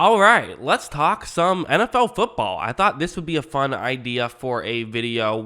All right, let's talk some NFL football. I thought this would be a fun idea for a video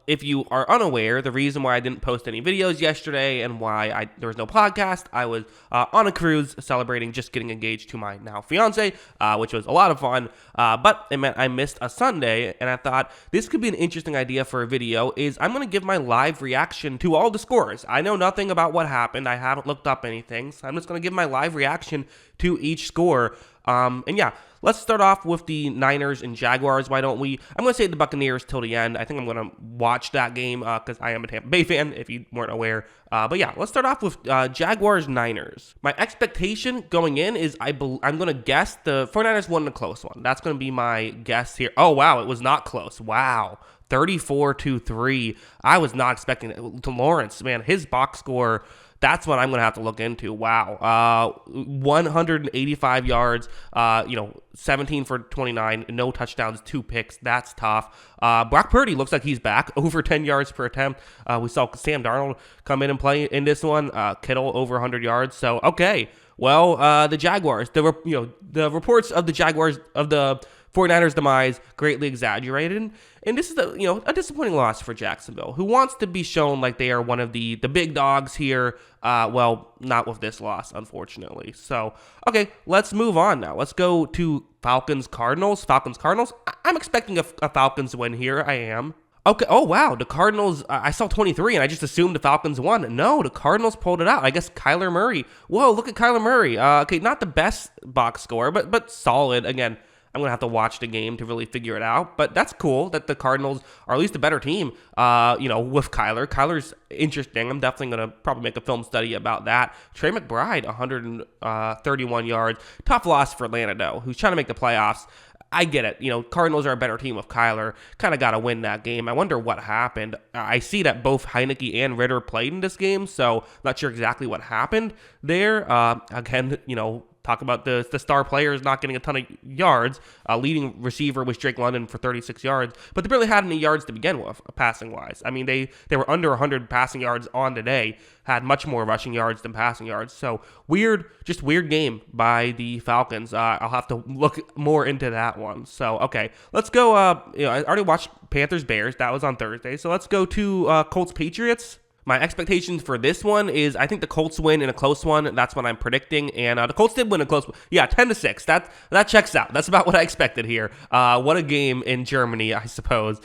if you are unaware, the reason why I didn't post any videos yesterday and why there was no podcast, I was on a cruise celebrating just getting engaged to my now fiance, which was a lot of fun, but it meant I missed a Sunday, and I thought this could be an interesting idea for a video. I'm going to give my live reaction to all the scores. I know nothing about what happened. I haven't looked up anything, so I'm just going to give my live reaction to each score. And yeah, let's start off with the Niners and Jaguars. Why don't we? I'm going to say the Buccaneers till the end. I think I'm going to watch that game because I am a Tampa Bay fan, if you weren't aware. But yeah, let's start off with Jaguars-Niners. My expectation going in is I'm going to guess the 49ers won a close one. That's going to be my guess here. Oh, wow, it was not close. Wow. 34-3. I was not expecting it. To Lawrence, man, his box score, that's what I'm going to have to look into. Wow. 185 yards, 17 for 29, no touchdowns, 2 picks. That's tough. Brock Purdy looks like he's back, over 10 yards per attempt. We saw Sam Darnold come in and play in this one. Kittle over 100 yards. So, okay. Well, the Jaguars, the reports of the Jaguars, of the 49ers' demise, greatly exaggerated. And this is a disappointing loss for Jacksonville, who wants to be shown like they are one of the big dogs here. Well, not with this loss, unfortunately. So, okay, let's move on now. Let's go to Falcons Cardinals. I'm expecting a Falcons win here. I am. Okay. Oh, wow. The Cardinals, I saw 23, and I just assumed the Falcons won. No, the Cardinals pulled it out. I guess Kyler Murray. Whoa, look at Kyler Murray. Okay, not the best box score, but solid. Again, I'm going to have to watch the game to really figure it out. But that's cool that the Cardinals are at least a better team, with Kyler. Kyler's interesting. I'm definitely going to probably make a film study about that. Trey McBride, 131 yards. Tough loss for Atlanta, though, who's trying to make the playoffs. I get it. Cardinals are a better team with Kyler. Kind of got to win that game. I wonder what happened. I see that both Heineke and Ritter played in this game, so not sure exactly what happened there. Again, talk about the star players not getting a ton of yards. Leading receiver was Drake London for 36 yards, but they barely had any yards to begin with, passing-wise. I mean, they were under 100 passing yards on the day, had much more rushing yards than passing yards. So weird game by the Falcons. I'll have to look more into that one. So, okay, let's go. I already watched Panthers-Bears. That was on Thursday. So let's go to Colts Patriots. My expectations for this one is I think the Colts win in a close one. That's what I'm predicting. And the Colts did win a close one. Yeah, 10-6. That checks out. That's about what I expected here. What a game in Germany, I suppose.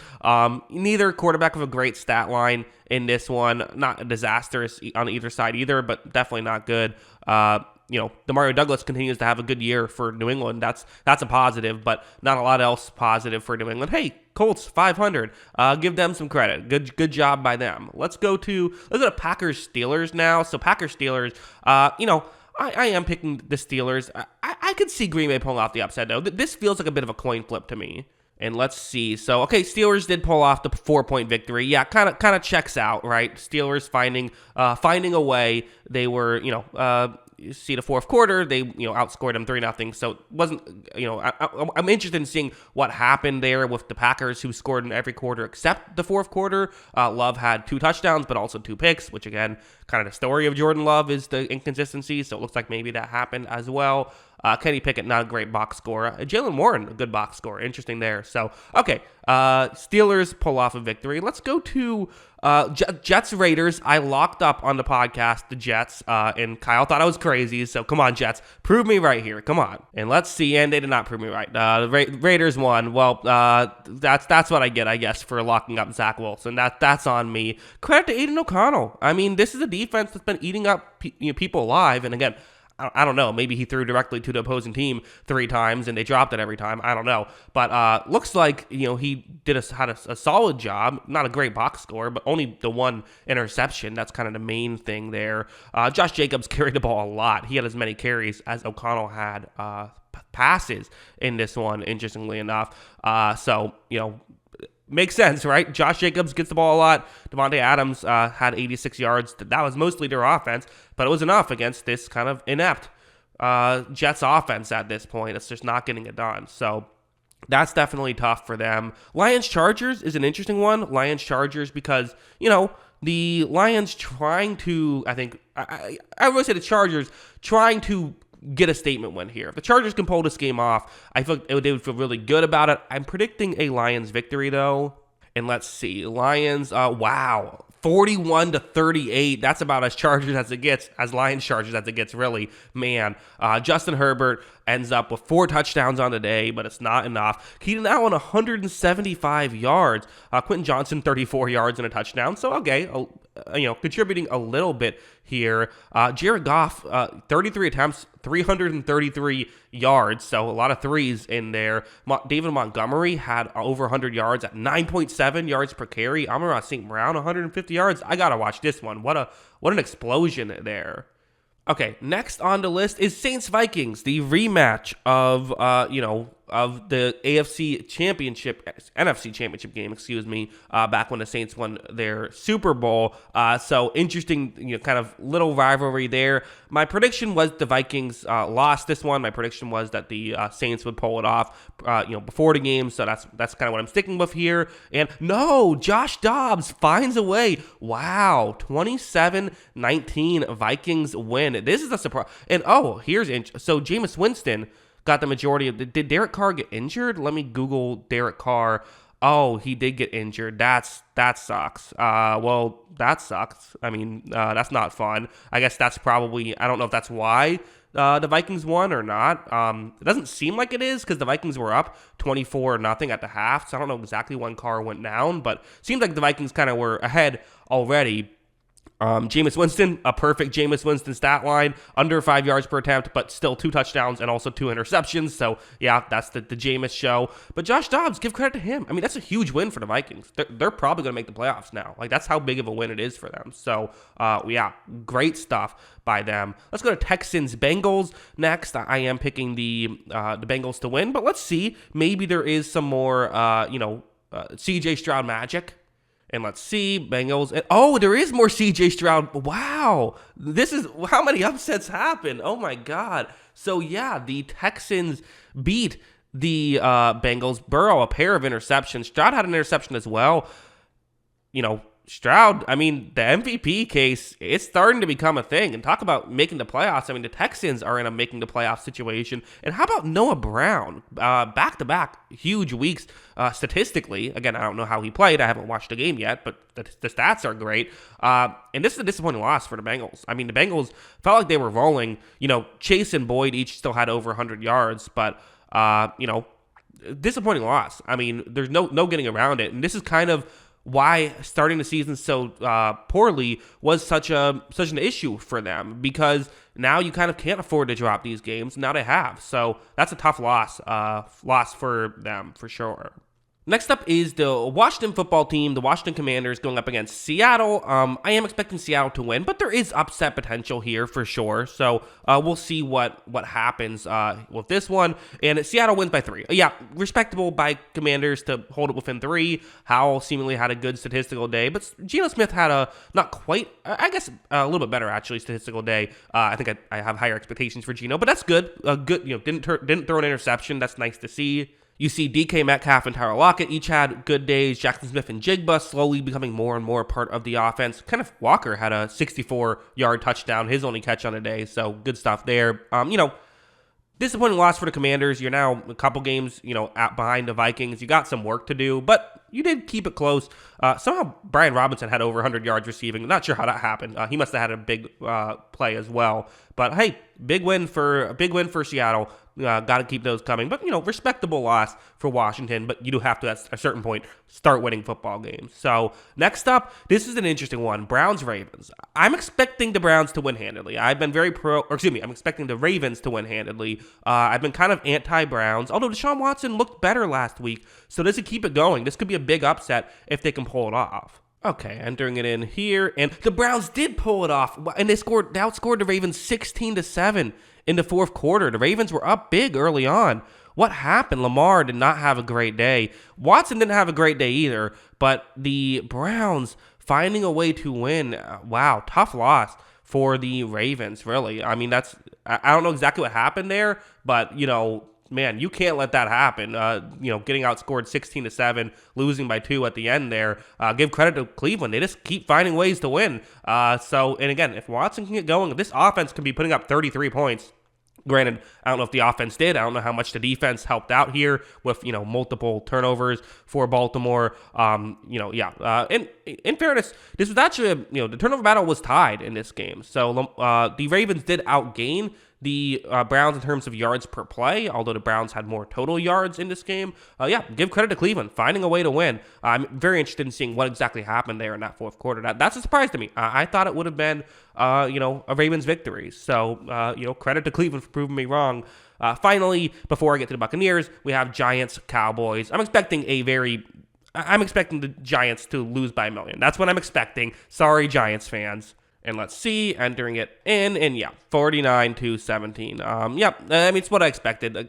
Neither quarterback with a great stat line in this one. Not disastrous on either side either, but definitely not good. Demario Douglas continues to have a good year for New England. That's a positive, but not a lot else positive for New England. Hey, Colts 500. Give them some credit. Good job by them. Let's go to Packers Steelers now. So Packers Steelers. I am picking the Steelers. I could see Green Bay pulling off the upset though. This feels like a bit of a coin flip to me. And let's see. So, okay, Steelers did pull off the 4-point victory. Yeah, kind of checks out, right? Steelers finding a way. They were, you see the fourth quarter, they outscored them 3-0. So it wasn't, I'm interested in seeing what happened there with the Packers, who scored in every quarter except the fourth quarter. Love had 2 touchdowns, but also 2 picks, which again, kind of the story of Jordan Love is the inconsistency. So it looks like maybe that happened as well. Kenny Pickett, not a great box score. Jalen Warren, a good box score. Interesting there. So, okay. Steelers pull off a victory. Let's go to Jets Raiders. I locked up on the podcast the Jets, and Kyle thought I was crazy. So, come on, Jets. Prove me right here. Come on. And let's see. And they did not prove me right. The Raiders won. Well, that's what I get, I guess, for locking up Zach Wilson. That's on me. Credit to Aiden O'Connell. I mean, this is a defense that's been eating up people alive. And again, I don't know. Maybe he threw directly to the opposing team 3 times and they dropped it every time. I don't know. But looks like he had a solid job. Not a great box score, but only the 1 interception. That's kind of the main thing there. Josh Jacobs carried the ball a lot. He had as many carries as O'Connell had passes in this one, interestingly enough. Makes sense, right? Josh Jacobs gets the ball a lot. Devontae Adams had 86 yards. That was mostly their offense, but it was enough against this kind of inept Jets offense at this point. It's just not getting it done. So that's definitely tough for them. Lions-Chargers is an interesting one. Lions-Chargers because, the Lions trying to, I think, I would say the Chargers trying to get a statement win here. If the Chargers can pull this game off, I feel like they would feel really good about it. I'm predicting a Lions victory, though. And let's see. Lions, wow. 41-38. That's about as Chargers as it gets, as Lions Chargers as it gets, really. Man, Justin Herbert ends up with 4 touchdowns on the day, but it's not enough. Keenan Allen, 175 yards. Quentin Johnson, 34 yards and a touchdown. So, okay, contributing a little bit here. Jared Goff, 33 attempts, 333 yards, so a lot of threes in there. David Montgomery had over 100 yards at 9.7 yards per carry. Amon-Ra St. Brown, 150 yards. I gotta watch this one. What an explosion there. Okay, next on the list is Saints-Vikings, the rematch of the NFC Championship game, back when the Saints won their Super Bowl. So interesting, kind of little rivalry there. My prediction was the Vikings lost this one. My prediction was that the Saints would pull it off, before the game. So that's kind of what I'm sticking with here. And no, Josh Dobbs finds a way. Wow, 27-19 Vikings win. This is a surprise. And so Jameis Winston got the majority of did Derek Carr get injured? Let me Google Derek Carr. Oh, he did get injured. That sucks. Well, that sucks. I mean, that's not fun. I guess that's probably, I don't know if that's why the Vikings won or not. It doesn't seem like it is because the Vikings were up 24-0 at the half. So I don't know exactly when Carr went down, but seems like the Vikings kind of were ahead already. Jameis Winston, a perfect Jameis Winston stat line, under 5 yards per attempt, but still 2 touchdowns and also 2 interceptions. So, yeah, that's the Jameis show. But Josh Dobbs, give credit to him. I mean, that's a huge win for the Vikings. They're probably going to make the playoffs now. Like, that's how big of a win it is for them. So, yeah, great stuff by them. Let's go to Texans-Bengals next. I am picking the Bengals to win, but let's see. Maybe there is some more, CJ Stroud magic. And let's see, Bengals. There is more CJ Stroud. Wow. This is how many upsets happen. Oh, my God. So, yeah, the Texans beat the Bengals. Burrow, a pair of interceptions. Stroud had an interception as well. Stroud, I mean, the MVP case, it's starting to become a thing. And talk about making the playoffs. I mean, the Texans are in a making the playoffs situation. And how about Noah Brown? Back-to-back huge weeks statistically. Again, I don't know how he played. I haven't watched the game yet, but the stats are great. And this is a disappointing loss for the Bengals. I mean, the Bengals felt like they were rolling. Chase and Boyd each still had over 100 yards, but, disappointing loss. I mean, there's no getting around it. And this is kind of why starting the season so poorly was such an issue for them, because now you kind of can't afford to drop these games. Now they have. So that's a tough loss for them for sure. Next up is the Washington football team, the Washington Commanders, going up against Seattle. I am expecting Seattle to win, but there is upset potential here for sure. So we'll see what happens with this one. And Seattle wins by 3. Yeah, respectable by Commanders to hold it within 3. Howell seemingly had a good statistical day, but Geno Smith had a not quite, I guess a little bit better actually statistical day. I think I have higher expectations for Geno, but that's good. Didn't throw an interception. That's nice to see. You see DK Metcalf and Tyler Lockett each had good days. Jackson Smith and Jigba slowly becoming more and more part of the offense. Kenneth Walker had a 64-yard touchdown, his only catch on the day, so good stuff there. Disappointing loss for the Commanders. You're now a couple games, behind the Vikings. You got some work to do, but you did keep it close. Somehow Brian Robinson had over 100 yards receiving. Not sure how that happened. He must have had a big play as well. But hey, big win for Seattle. Got to keep those coming. But, respectable loss for Washington. But you do have to, at a certain point, start winning football games. So, next up, this is an interesting one. Browns-Ravens. I'm expecting the Browns to win handedly. I'm expecting the Ravens to win handedly. I've been kind of anti-Browns. Although Deshaun Watson looked better last week. So, does it keep it going? This could be a big upset if they can pull it off. Okay, entering it in here. And the Browns did pull it off. And they outscored the Ravens 16-7. In the fourth quarter. The Ravens were up big early on. What happened? Lamar did not have a great day. Watson didn't have a great day either, but the Browns finding a way to win. Wow, tough loss for the Ravens, really. I mean, I don't know exactly what happened there, but, man, you can't let that happen. Getting outscored 16-7, losing by 2 at the end there. Give credit to Cleveland. They just keep finding ways to win. And again, if Watson can get going, if this offense can be putting up 33 points, Granted, I don't know if the offense did. I don't know how much the defense helped out here with, multiple turnovers for Baltimore. In fairness, this was actually, the turnover battle was tied in this game. So the Ravens did outgain the Browns in terms of yards per play, although the Browns had more total yards in this game. Give credit to Cleveland, finding a way to win. I'm very interested in seeing what exactly happened there in that fourth quarter. That's a surprise to me. I thought it would have been, a Ravens victory. So, credit to Cleveland for proving me wrong. Finally, before I get to the Buccaneers, we have Giants, Cowboys. I'm expecting the Giants to lose by 1,000,000. That's what I'm expecting. Sorry, Giants fans. And let's see, entering it in, and 49-17. It's what I expected. I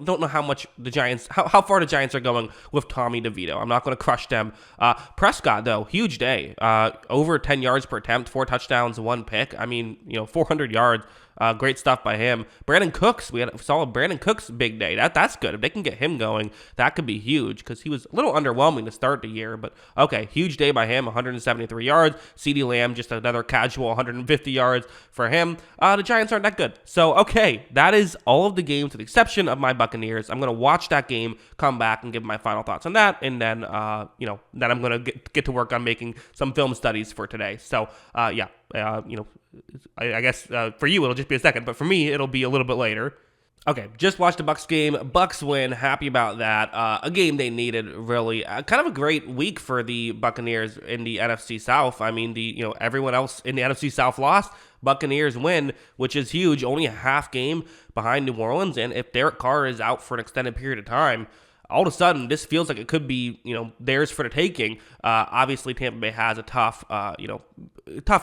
don't know how much the Giants, how far the Giants are going with Tommy DeVito. I'm not going to crush them. Prescott, though, huge day. Over 10 yards per attempt, 4 touchdowns, 1 pick. 400 yards. Great stuff by him. Brandon Cooks, we saw Brandon Cooks' big day. That's good. If they can get him going, that could be huge because he was a little underwhelming to start the year. But okay, huge day by him, 173 yards. CeeDee Lamb, just another casual 150 yards for him. The Giants aren't that good. So, okay, that is all of the games with the exception of my Buccaneers. I'm going to watch that game, come back, and give my final thoughts on that. And then, then I'm going to get to work on making some film studies for today. So, I guess for you it'll just be a second, but for me it'll be a little bit later. Okay, just watched the Bucs game. Bucs win. Happy about that. A game they needed, really. Kind of a great week for the Buccaneers in the NFC South. Everyone else in the NFC South lost. Buccaneers win, which is huge. Only a half game behind New Orleans, and if Derek Carr is out for an extended period of time, all of a sudden, this feels like it could be, theirs for the taking. Obviously, Tampa Bay has a tough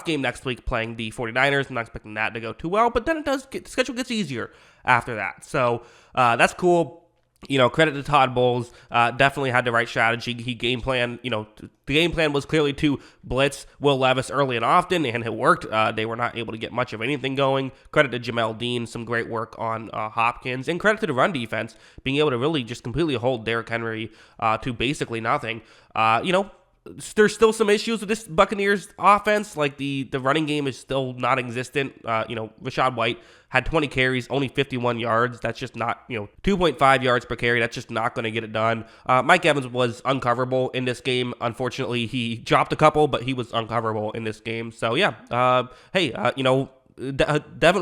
game next week playing the 49ers. I'm not expecting that to go too well, but then the schedule gets easier after that. So that's cool. Credit to Todd Bowles. Definitely had the right strategy. He game plan. The game plan was clearly to blitz Will Levis early and often, and it worked. They were not able to get much of anything going. Credit to Jamel Dean, some great work on Hopkins, and credit to the run defense being able to really just completely hold Derrick Henry to basically nothing. There's still some issues with this Buccaneers offense. Like the running game is still non-existent. Rachaad White had 20 carries, only 51 yards. That's just not, 2.5 yards per carry. That's just not going to get it done. Mike Evans was uncoverable in this game. Unfortunately, he dropped a couple, but he was uncoverable in this game. So Devin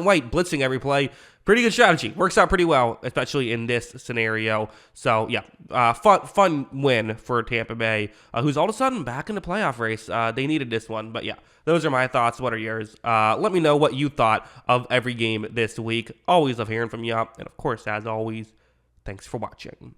White blitzing every play. Pretty good strategy. Works out pretty well, especially in this scenario. So, fun win for Tampa Bay, who's all of a sudden back in the playoff race. They needed this one. But, those are my thoughts. What are yours? Let me know what you thought of every game this week. Always love hearing from you. And, of course, as always, thanks for watching.